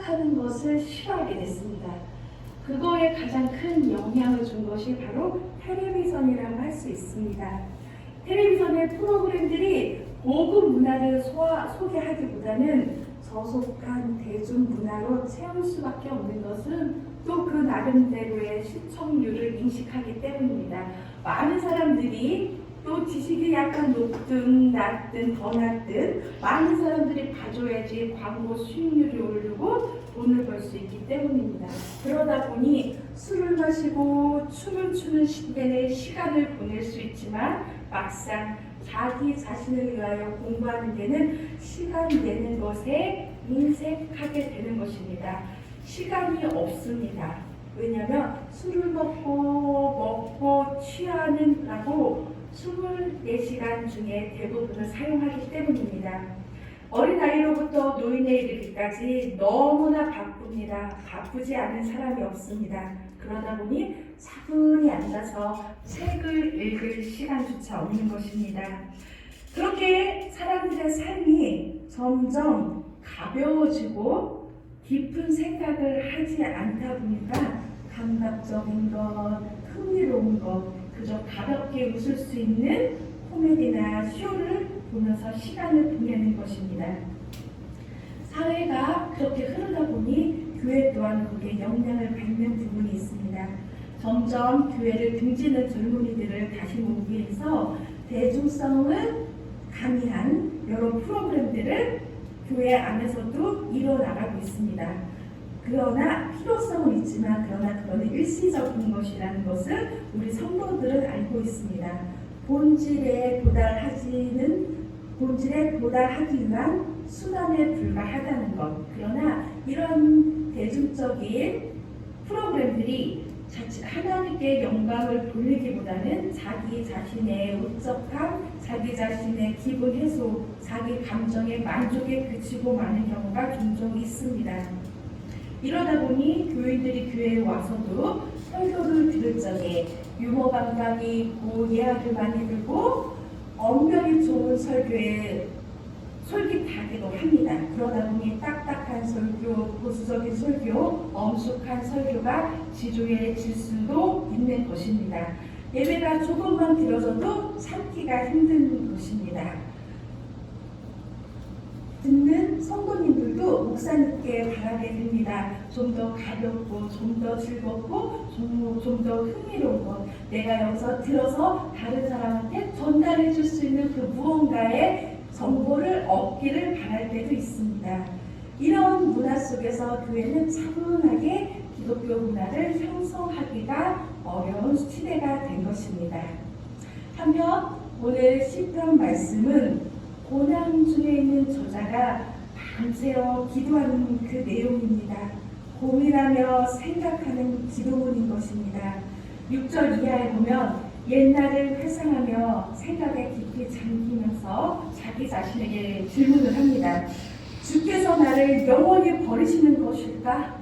생각하는 것을 싫어하게 됐습니다. 그거에 가장 큰 영향을 준 것이 바로 텔레비전이라고 할 수 있습니다. 텔레비전의 프로그램들이 고급 문화를 소개하기보다는 저속한 대중문화로 채울 수밖에 없는 것은 또 그 나름대로의 시청률을 인식하기 때문입니다. 많은 사람들이 또 지식이 약간 높든 낮든 더 낮든 많은 사람들이 봐줘야지 광고 수익률이 오르고 돈을 벌 수 있기 때문입니다. 그러다 보니 술을 마시고 춤을 추는 내내 시간을 보낼 수 있지만 막상 자기 자신을 위하여 공부하는 데는 시간 내는 것에 인색하게 되는 것입니다. 시간이 없습니다. 왜냐하면 술을 먹고 취하느라고 24시간 중에 대부분을 사용하기 때문입니다. 어린아이로부터 노인에 이르기까지 너무나 바쁩니다. 바쁘지 않은 사람이 없습니다. 그러다 보니 차분히 앉아서 책을 읽을 시간조차 없는 것입니다. 그렇게 사람들의 삶이 점점 가벼워지고 깊은 생각을 하지 않다 보니까 감각적인 것, 흥미로운 것, 그저 가볍게 웃을 수 있는 코미디나 쇼를 보면서 시간을 보내는 것입니다. 사회가 그렇게 흐르다 보니 교회 또한 거기에 영향을 받는 부분이 있습니다. 점점 교회를 등지는 젊은이들을 다시 모으기 위해서 대중성을 가미한 여러 프로그램들을 교회 안에서도 이뤄나가고 있습니다. 그러나 필요성은 있지만 그거는 일시적인 것이라는 것을 우리 성도들은 알고 있습니다. 본질에 도달하기 위한 수단에 불과하다는 것. 그러나 이런 대중적인 프로그램들이 하나님께 영광을 돌리기보다는 자기 자신의 우적함, 자기 자신의 기분 해소, 자기 감정의 만족에 그치고 마는 경우가 종종 있습니다. 이러다 보니 교인들이 교회에 와서도 설교를 들을 적에 유머 감각이 있고 예학을 많이 들고 엄연히 좋은 설교에 솔깃하기도 합니다. 그러다 보니 딱딱한 설교, 보수적인 설교, 엄숙한 설교가 지조해질 수도 있는 것입니다. 예배가 조금만 길어져도 참기가 힘든 것입니다. 듣는 성도님들도 목사님께 바라게 됩니다. 좀 더 가볍고, 좀 더 즐겁고, 좀 더 흥미로운 것. 내가 여기서 들어서 다른 사람한테 전달해 줄 수 있는 그 무언가의 정보를 얻기를 바랄 때도 있습니다. 이런 문화 속에서 교회는 차분하게 기독교 문화를 형성하기가 어려운 시대가 된 것입니다. 한편 오늘 시편 말씀은 고난 중에 있는 저자가 밤새워 기도하는 그 내용입니다. 고민하며 생각하는 기도문인 것입니다. 6절 이하에 보면 옛날을 회상하며 생각에 깊이 잠기면서 자기 자신에게 질문을 합니다. 주께서 나를 영원히 버리시는 것일까?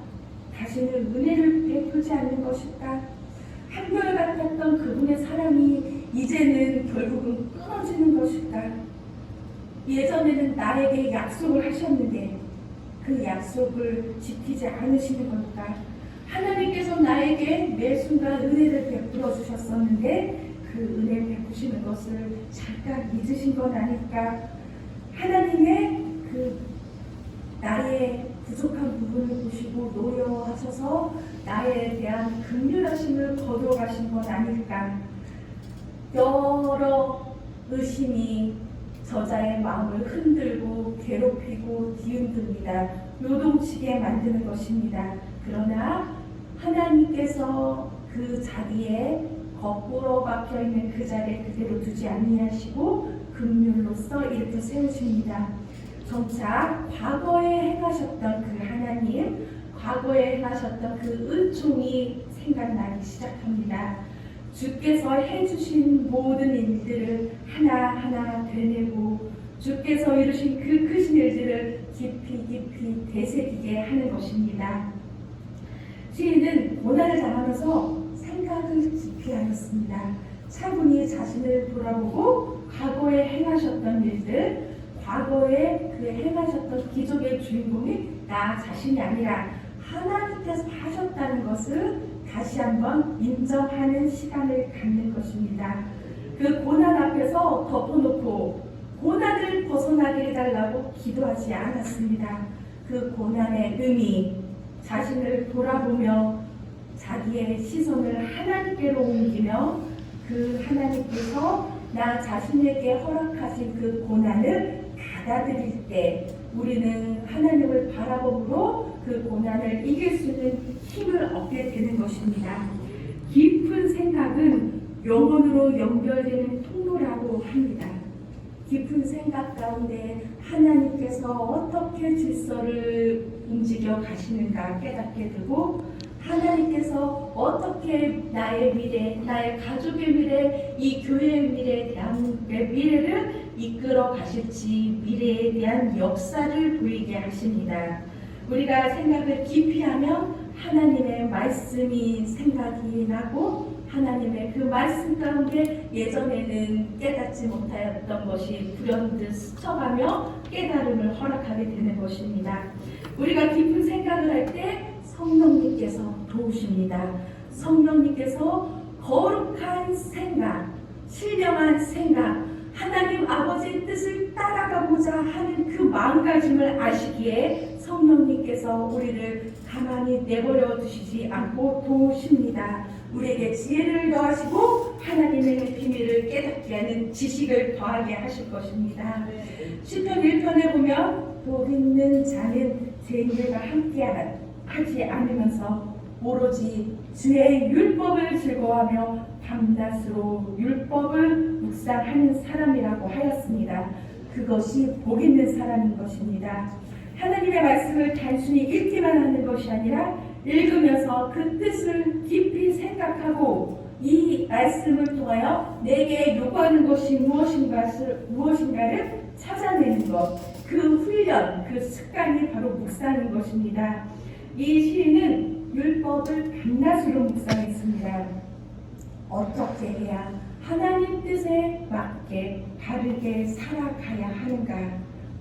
다시는 은혜를 베풀지 않는 것일까? 한결같았던 그분의 사랑이 이제는 결국은 끊어지는 것일까? 예전에는 나에게 약속을 하셨는데 그 약속을 지키지 않으시는 걸까? 하나님께서 나에게 매 순간 은혜를 베풀어 주셨었는데 그 은혜를 베푸시는 것을 잠깐 잊으신 건 아닐까? 하나님의 그 나의 부족한 부분을 보시고 노여하셔서 나에 대한 긍휼하심을 거두어가신 건 아닐까? 여러 의심이 저자의 마음을 흔들고 괴롭히고 뒤흔듭니다. 요동치게 만드는 것입니다. 그러나 하나님께서 그 자리에 거꾸로 박혀있는 그 자리에 그대로 두지 아니하시고 긍휼로서 이렇게 세우십니다. 점차 과거에 행하셨던 그 하나님, 과거에 행하셨던 그 은총이 생각나기 시작합니다. 주께서 해주신 모든 일들을 하나하나 되뇌고 주께서 이루신 그 크신 일들을 깊이 되새기게 하는 것입니다. 시인은 고난을 당하면서 생각을 깊이 하였습니다. 차분히 자신을 돌아보고 과거에 행하셨던 일들, 과거에 그 행하셨던 기적의 주인공이 나 자신이 아니라 하나님께서 하셨다는 것을 다시 한번 인정하는 시간을 갖는 것입니다. 그 고난 앞에서 덮어놓고 고난을 벗어나게 해달라고 기도하지 않았습니다. 그 고난의 의미, 자신을 돌아보며 자기의 시선을 하나님께로 옮기며 그 하나님께서 나 자신에게 허락하신 그 고난을 받아들일 때 우리는 하나님을 바라봄으로 그 고난을 이길 수 있는 힘을 얻게 되는 것입니다. 깊은 생각은 영혼으로 연결되는 통로라고 합니다. 깊은 생각 가운데 하나님께서 어떻게 질서를 움직여 가시는가 깨닫게 되고 하나님께서 어떻게 나의 미래, 나의 가족의 미래, 이 교회의 미래에 대한 미래를 이끌어 가실지 미래에 대한 역사를 보이게 하십니다. 우리가 생각을 깊이 하면 하나님의 말씀이 생각이 나고 하나님의 그 말씀 가운데 예전에는 깨닫지 못하였던 것이 불현듯 스쳐가며 깨달음을 허락하게 되는 것입니다. 우리가 깊은 생각을 할 때 성령님께서 도우십니다. 성령님께서 거룩한 생각, 신령한 생각, 하나님 아버지의 뜻을 따라가고자 하는 그 마음가짐을 아시기에 성령님께서 우리를 가만히 내버려 두시지 않고 도우십니다. 우리에게 지혜를 더하시고 하나님의 비밀을 깨닫게 하는 지식을 더하게 하실 것입니다. 시편 1편에 보면 복 있는 자는 죄인들과 함께하지 않으면서 오로지 주의 율법을 즐거워하며 밤낮으로 율법을 묵상하는 사람이라고 하였습니다. 그것이 복 있는 사람인 것입니다. 하나님의 말씀을 단순히 읽기만 하는 것이 아니라 읽으면서 그 뜻을 깊이 생각하고 이 말씀을 통하여 내게 요구하는 것이 무엇인가를 찾아내는 것, 그 훈련, 그 습관이 바로 묵상인 것입니다. 이 시인은 율법을 밤낮으로 묵상했습니다. 어떻게 해야 하나님 뜻에 맞게 바르게 살아가야 하는가?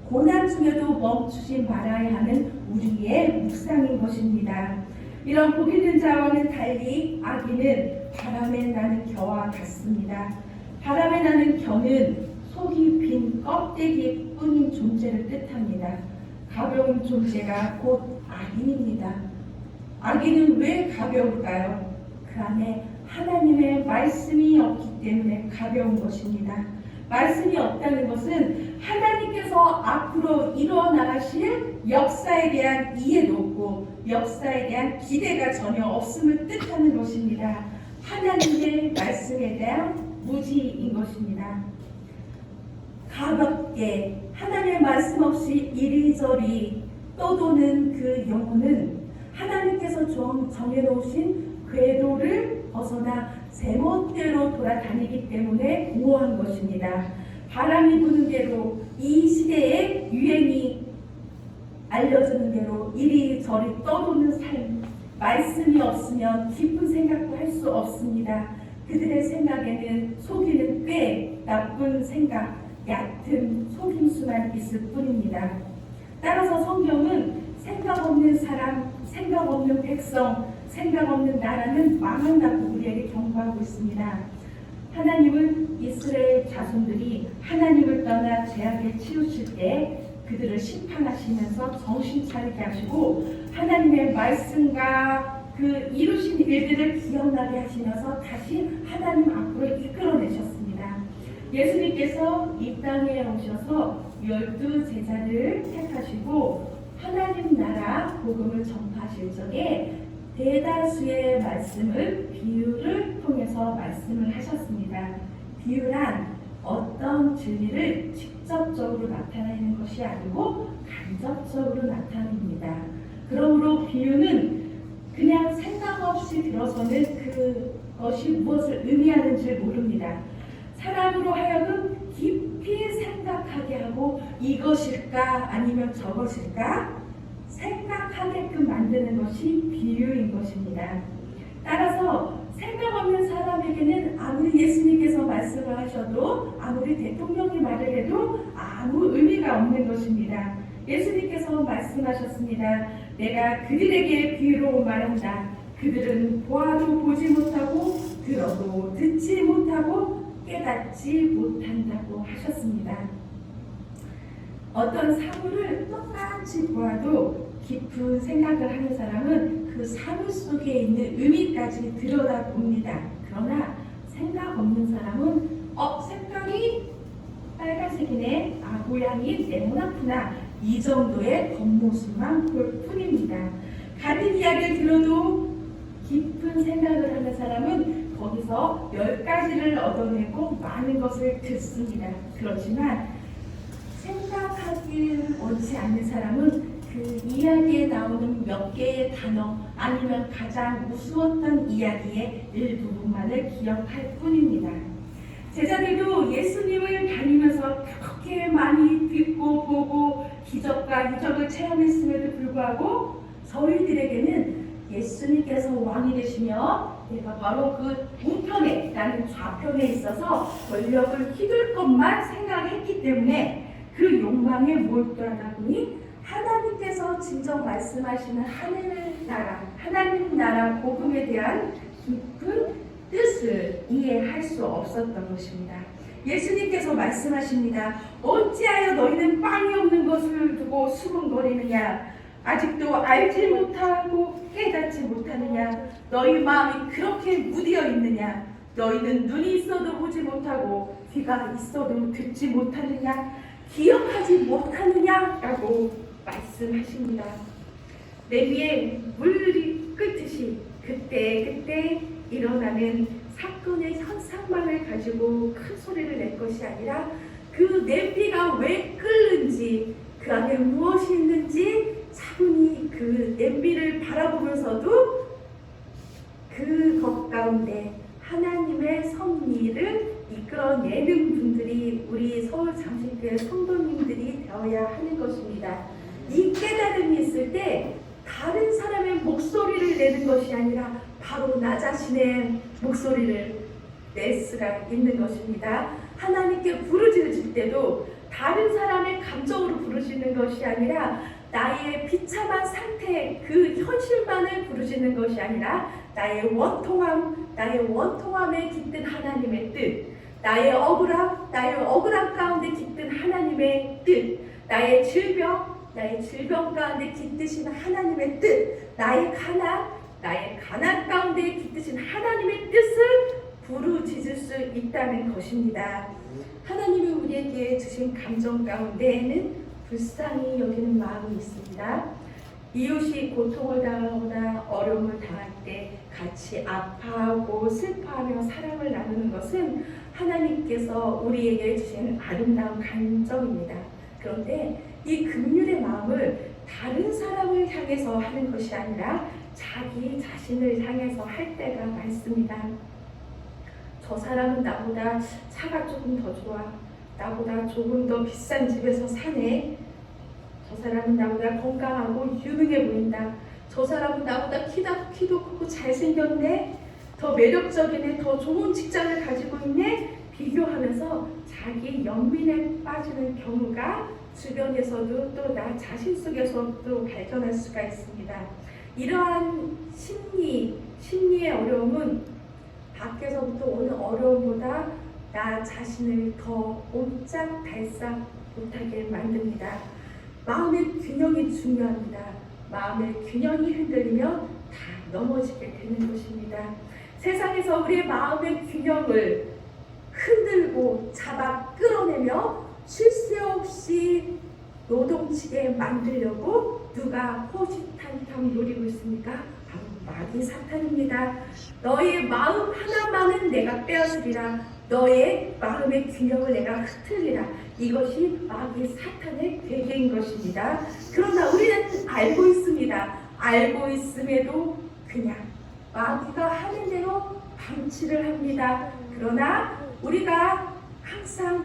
고난 중에도 멈추지 말아야 하는 우리의 묵상인 것입니다. 이런 복 있는 자와는 달리 악인은 바람에 나는 겨와 같습니다. 바람에 나는 겨는 속이 빈 껍데기 뿐인 존재를 뜻합니다. 가벼운 존재가 곧 악인입니다. 악인은 왜 가벼울까요? 그 안에 하나님의 말씀이 없기 때문에 가벼운 것입니다. 말씀이 없다는 것은 하나님께서 앞으로 일어나실 역사에 대한 이해도 없고 역사에 대한 기대가 전혀 없음을 뜻하는 것입니다. 하나님의 말씀에 대한 무지인 것입니다. 가볍게 하나님의 말씀 없이 이리저리 떠도는 그 영혼은 하나님께서 정해놓으신 궤도를 벗어나 제멋대로 돌아다니기 때문에 공허한 것입니다. 바람이 부는 대로 이 시대의 유행이 알려주는 대로 이리저리 떠도는 삶, 말씀이 없으면 깊은 생각도 할 수 없습니다. 그들의 생각에는 속이는 꽤 나쁜 생각, 얕은 속임수만 있을 뿐입니다. 따라서 성경은 생각 없는 사람, 생각 없는 백성, 생각 없는 나라는 망한다고 우리에게 경고하고 있습니다. 하나님은 이스라엘 자손들이 하나님을 떠나 죄악에 치우칠 때 그들을 심판하시면서 정신 차리게 하시고 하나님의 말씀과 그 이루신 일들을 기억나게 하시면서 다시 하나님 앞으로 이끌어내셨습니다. 예수님께서 이 땅에 오셔서 12 제자를 택하시고 하나님 나라 복음을 전파하실 적에 대다수의 말씀을 비유를 통해서 말씀을 하셨습니다. 비유란 어떤 진리를 직접적으로 나타내는 것이 아니고 간접적으로 나타냅니다. 그러므로 비유는 그냥 생각 없이 들어서는 그것이 무엇을 의미하는지 모릅니다. 사람으로 하여금 깊이 생각하게 하고 이것일까 아니면 저것일까 생각하게끔 만드는 것이 비유인 것입니다. 따라서 생각 없는 사람에게는 아무리 예수님께서 말씀을 하셔도 아무리 대통령이 말을 해도 아무 의미가 없는 것입니다. 예수님께서 말씀하셨습니다. 내가 그들에게 비유로 말한다. 그들은 보아도 보지 못하고 들어도 듣지 못하고 깨닫지 못한다고 하셨습니다. 어떤 사물을 똑같이 보아도 깊은 생각을 하는 사람은 그 사물 속에 있는 의미까지 들여다봅니다. 그러나 생각 없는 사람은 색깔이 빨간색이네, 모양이 네모나구나, 이 정도의 겉모습만 볼 뿐입니다. 같은 이야기를 들어도 깊은 생각을 하는 사람은 거기서 10가지를 얻어내고 많은 것을 듣습니다. 그렇지만 생각하기를 원치 않는 사람은 그 이야기에 나오는 몇 개의 단어 아니면 가장 우스웠던 이야기의 일부분만을 기억할 뿐입니다. 제자들도 예수님을 다니면서 그렇게 많이 듣고 보고 기적과 유적을 체험했음에도 불구하고 저희들에게는 예수님께서 왕이 되시며 내가 바로 그 우편에 나는 좌편에 있어서 권력을 휘둘 것만 생각했기 때문에 그 욕망에 몰두하다 보니 하나님께서 진정 말씀하시는 하늘나라, 하나님 나라 복음에 대한 깊은 뜻을 이해할 수 없었던 것입니다. 예수님께서 말씀하십니다. 어찌하여 너희는 빵이 없는 것을 두고 수군거리느냐? 아직도 알지 못하고 깨닫지 못하느냐? 너희 마음이 그렇게 무디어 있느냐? 너희는 눈이 있어도 보지 못하고 귀가 있어도 듣지 못하느냐? 기억하지 못하느냐? 라고 말씀하십니다. 내비에 물이 끓듯이 그때 일어나는 사건의 현상만을 가지고 큰 소리를 낼 것이 아니라 그 냄비가 왜 끓는지 그 안에 무엇이 있는지 차분히 그 냄비를 바라보면서도 그것 가운데 하나님의 섭리를 이끌어내는 분들이 우리 서울 잠실교회 성도님들이 되어야 하는 것입니다. 이 깨달음이 있을 때 다른 사람의 목소리를 내는 것이 아니라 바로 나 자신의 목소리를 낼 수가 있는 것입니다. 하나님께 부르짖을 때도 다른 사람의 감정으로 부르짖는 것이 아니라 나의 비참한 상태, 그 현실만을 부르짖는 것이 아니라 나의 원통함에 깃든 하나님의 뜻, 나의 억울함 가운데 깃든 하나님의 뜻, 나의 질병 가운데 깃드신 하나님의 뜻, 나의 가난 가운데 깃드신 하나님의 뜻을 부르짖을 수 있다는 것입니다. 하나님이 우리에게 주신 감정 가운데에는 불쌍히 여기는 마음이 있습니다. 이웃이 고통을 당하거나 어려움을 당할 때 같이 아파하고 슬퍼하며 사랑을 나누는 것은 하나님께서 우리에게 주신 아름다운 감정입니다. 그런데 이 긍휼의 마음을 다른 사람을 향해서 하는 것이 아니라 자기 자신을 향해서 할 때가 많습니다. 저 사람은 나보다 차가 조금 더 좋아. 나보다 조금 더 비싼 집에서 사네. 저 사람은 나보다 건강하고 유능해 보인다. 저 사람은 나보다 키도 크고 잘생겼네. 더 매력적이네. 더 좋은 직장을 가지고 있네. 비교하면서 자기 연민에 빠지는 경우가 주변에서도 또 나 자신 속에서도 발견할 수가 있습니다. 이러한 심리의 어려움은 밖에서부터 오는 어려움보다 나 자신을 더 옴짝달싹 못하게 만듭니다. 마음의 균형이 중요합니다. 마음의 균형이 흔들리면 다 넘어지게 되는 것입니다. 세상에서 우리의 마음의 균형을 흔들고 잡아 끌어내며 쉴 새 없이 노동치게 만들려고 누가 호시탄탕 노리고 있습니까? 바로 마귀 사탄입니다. 너의 마음 하나만은 내가 빼앗으리라. 너의 마음의 균형을 내가 흐트리라. 이것이 마귀 사탄의 계획인 것입니다. 그러나 우리는 알고 있습니다. 알고 있음에도 그냥 마귀가 하는 대로 방치를 합니다. 그러나 우리가 항상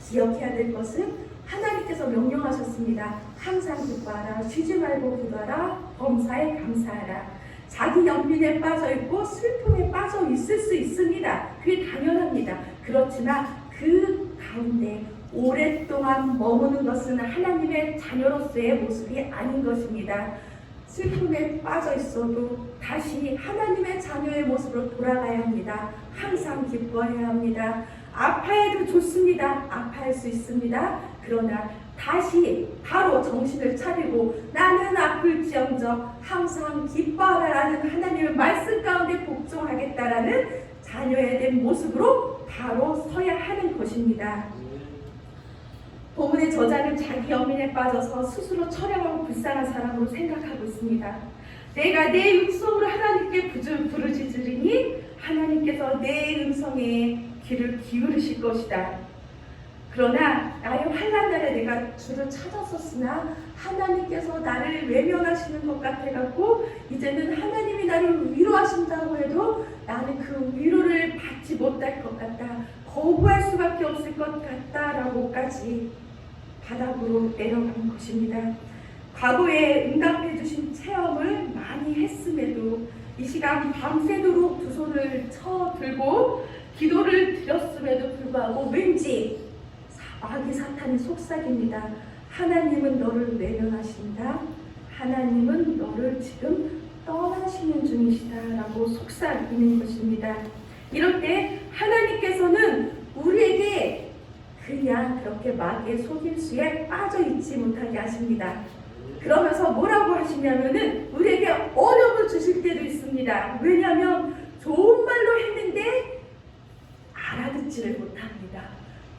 기억해야 될 것은 하나님께서 명령하셨습니다. 항상 기뻐하라. 쉬지 말고 기도하라. 범사에 감사하라. 자기 연민에 빠져있고 슬픔에 빠져 있을 수 있습니다. 그게 당연합니다. 그렇지만 그 가운데 오랫동안 머무는 것은 하나님의 자녀로서의 모습이 아닌 것입니다. 슬픔에 빠져 있어도 다시 하나님의 자녀의 모습으로 돌아가야 합니다. 항상 기뻐해야 합니다. 아파해도 좋습니다. 아파할 수 있습니다. 그러나 다시 바로 정신을 차리고 나는 아플지언정 항상 기뻐하라라는 하나님의 말씀 가운데 복종하겠다라는 자녀에 대한 모습으로 바로 서야 하는 것입니다. 본문의 저자는 자기 연민에 빠져서 스스로 처량하고 불쌍한 사람으로 생각하고 있습니다. 내가 내 음성으로 하나님께 부르짖으리니 하나님께서 내 음성에 귀를 기울이실 것이다. 그러나 나의 환난 날에 내가 주를 찾았었으나 하나님께서 나를 외면하시는 것 같아갖고 이제는 하나님이 나를 위로하신다고 해도 나는 그 위로를 받지 못할 것 같다. 거부할 수밖에 없을 것 같다라고까지 바닥으로 내려가는 것입니다. 과거에 응답해 주신 체험을 많이 했음에도 이 시간 밤새도록 두 손을 들고 기도를 드렸음에도 불구하고 왠지 마귀 사탄이 속삭입니다. 하나님은 너를 외면하신다. 하나님은 너를 지금 떠나시는 중이시다 라고 속삭이는 것입니다. 이럴 때 하나님께서는 우리에게 그냥 그렇게 마귀의 속임수에 빠져 있지 못하게 하십니다. 그러면서 뭐라고 하시냐면은 우리에게 어려움을 주실 때도 있습니다. 왜냐하면 좋은 말로 했는데 알아듣지를 못합니다.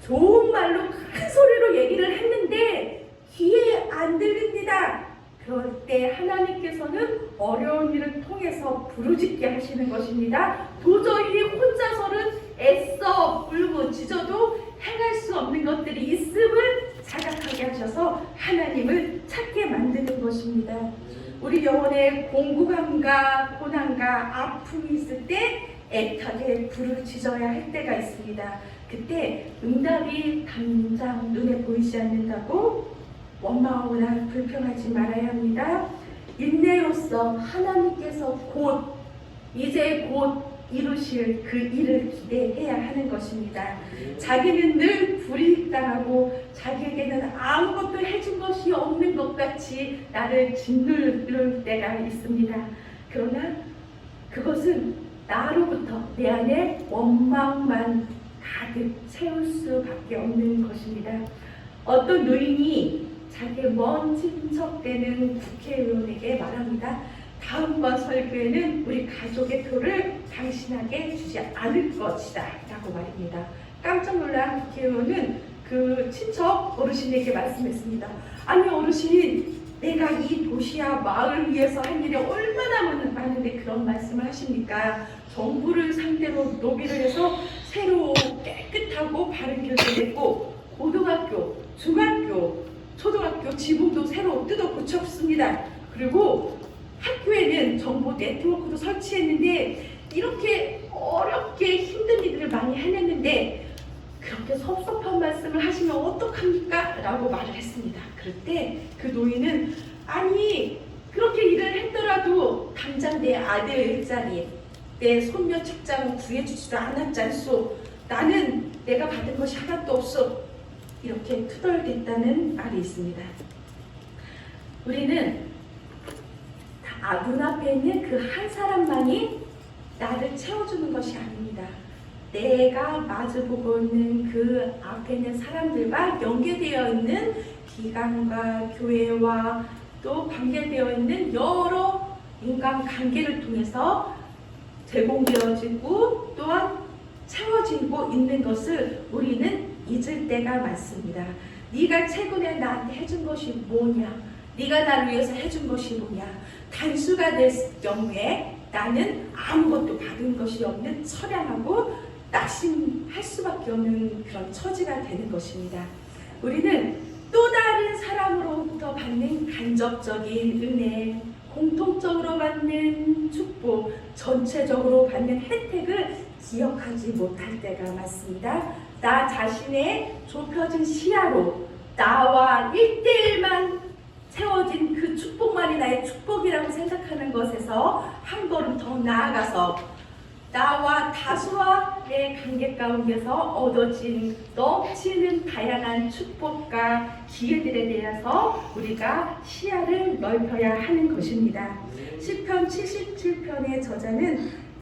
좋은 말로 큰 소리로 얘기를 했는데 귀에 안 들립니다. 그럴 때 하나님께서는 어려운 일을 통해서 부르짖게 하시는 것입니다. 도저히 혼자서는 애써 울고짖어도 행할 수 없는 것들이 있음을 자각하게 하셔서 하나님을 찾게 만드는 것입니다. 우리 영혼에 공고함과 고난과 아픔이 있을 때 애타게 부르짖어야 할 때가 있습니다. 그때 응답이 당장 눈에 보이지 않는다고 원망하거나 불평하지 말아야 합니다. 인내로서 하나님께서 이제 곧 이루실 그 일을 기대해야 하는 것입니다. 자기는 늘 불이익당하고 자기에게는 아무것도 해준 것이 없는 것 같이 나를 짓누를 때가 있습니다. 그러나 그것은 나로부터 내 안에 원망만 가득 채울 수밖에 없는 것입니다. 어떤 노인이 자기의 먼 친척되는 국회의원에게 말합니다. 다음번 설교에는 우리 가족의 표를 당신에게 주지 않을 것이다 라고 말입니다. 깜짝 놀란 국회의원은 그 친척 어르신에게 말씀했습니다. 아니 어르신, 내가 이 도시와 마을을 위해서 한 일이 얼마나 많은데 그런 말씀을 하십니까? 정부를 상대로 로비를 해서 새로 깨끗하고 바른 길도 냈고 고등학교, 중학교, 초등학교 지붕도 새로 뜯어 고쳤습니다. 그리고 학교에는 정보 네트워크도 설치했는데 이렇게 어렵게 힘든 일들을 많이 해냈는데 그렇게 섭섭한 말씀을 하시면 어떡합니까? 라고 말을 했습니다. 그럴 때 그 노인은 아니 그렇게 일을 했더라도 당장 내 아들 일자리, 내 손녀 직장을 구해주지도 않았지 않소. 나는 내가 받은 것이 하나도 없어. 이렇게 투덜댔다는 말이 있습니다. 우리는 눈앞에 있는 그 한 사람만이 나를 채워주는 것이 아닙니다. 내가 마주보고 있는 그 앞에 있는 사람들과 연계되어 있는 기관과 교회와 또 관계되어 있는 여러 인간관계를 통해서 제공되어지고 또한 채워지고 있는 것을 우리는 잊을 때가 많습니다. 네가 최근에 나한테 해준 것이 뭐냐? 네가 나를 위해서 해준 것이 뭐냐? 단수가 될 경우에 나는 아무것도 받은 것이 없는 처량하고 낙심할 수밖에 없는 그런 처지가 되는 것입니다. 우리는 또 다른 사람으로부터 받는 간접적인 은혜, 공통적으로 받는 축복, 전체적으로 받는 혜택을 기억하지 못할 때가 많습니다. 나 자신의 좁혀진 시야로 나와 1대1만 채워진 그 축복만이 나의 축복이라고 생각하는 것에서 한 걸음 더 나아가서 나와 다수와의 관계 가운데서 얻어진 넘치는 다양한 축복과 기회들에 대해서 우리가 시야를 넓혀야 하는 것입니다. 시편 77편의 저자는